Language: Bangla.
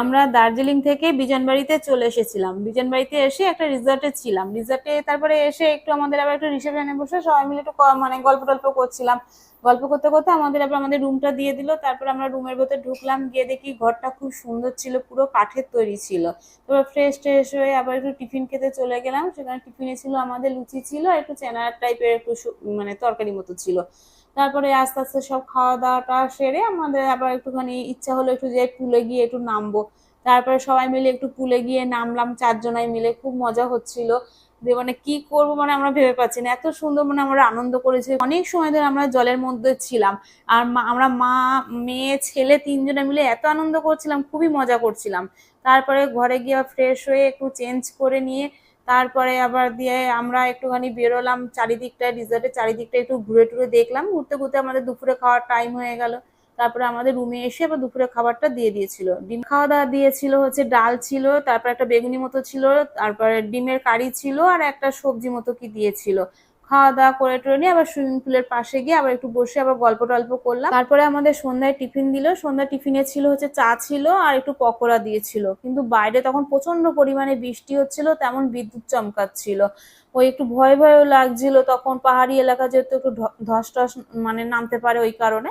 আমরা দার্জিলিং থেকে বিজনবাড়িতে চলে এসেছিলাম। বিজনবাড়িতে এসে একটা রিসর্টে ছিলাম। রিসর্টে তারপরে এসে একটু আমাদের আবার একটু রিসেপশনে বসে সবাই মিলে একটু মানে গল্প টল্প করছিলাম। গল্প করতে করতে আমাদের আবার আমাদের রুমটা দিয়ে দিল। তারপর আমরা রুমের ভেতর ঢুকলাম, গিয়ে দেখি ঘরটা খুব সুন্দর ছিল, পুরো কাঠের তৈরি ছিল। তারপর ফ্রেশ ট্রেশ হয়ে আবার একটু টিফিন খেতে চলে গেলাম। সেখানে টিফিনে ছিল আমাদের লুচি ছিল, একটু চেনার টাইপের একটু মানে তরকারি মতো ছিল। তারপরে আস্তে আস্তে সব খাওয়া দাওয়াটা সেরে আমাদের আবার একটুখানি ইচ্ছা হলো একটু যে পুলে গিয়ে একটু নামবো। তারপরে সবাই মিলে একটু পুলে গিয়ে নামলাম, চারজনাই মিলে খুব মজা হচ্ছিল। যে মানে কি করব, মানে আমরা ভেবে পাচ্ছি না, এত সুন্দর, মানে আমরা আনন্দ করেছি। অনেক সময় ধরে আমরা জলের মধ্যে ছিলাম। আর আমরা মা, মেয়ে, ছেলে তিনজনে মিলে এত আনন্দ করছিলাম, খুবই মজা করছিলাম। তারপরে ঘরে গিয়ে ফ্রেশ হয়ে একটু চেঞ্জ করে নিয়ে তারপরে আবার দিয়ে আমরা একটুখানি বেরোলাম চারিদিকটা, রিসর্টের চারিদিকটা একটু ঘুরে টুরে দেখলাম। ঘুরতে ঘুরতে আমাদের দুপুরে খাওয়ার টাইম হয়ে গেল। তারপরে আমাদের রুমে এসে আবার দুপুরে খাবারটা দিয়ে দিয়েছিল। ডিম খাওয়া দাওয়া দিয়েছিল, হচ্ছে ডাল ছিল, তারপর একটা বেগুনি মতো ছিল, তারপরে ডিমের কারি ছিল, আর একটা সবজি মতো কি দিয়েছিল। খাওয়া দাওয়া করে টরে নিয়ে আবার সুইমিং পুলের পাশে গিয়ে আবার একটু বসে আবার গল্প টল্প করলাম। তারপরে আমাদের সন্ধ্যায় টিফিন দিল। সন্ধ্যায় টিফিনে ছিল হচ্ছে চা ছিল আর একটু পকোড়া দিয়েছিল। কিন্তু বাইরে তখন প্রচন্ড পরিমাণে বৃষ্টি হচ্ছিল, তেমন বিদ্যুৎ চমকাচ্ছিল। ওই একটু ভয় ভয়ও লাগছিল তখন, পাহাড়ি এলাকা যেহেতু একটু ধস টস মানে নামতে পারে, ওই কারণে।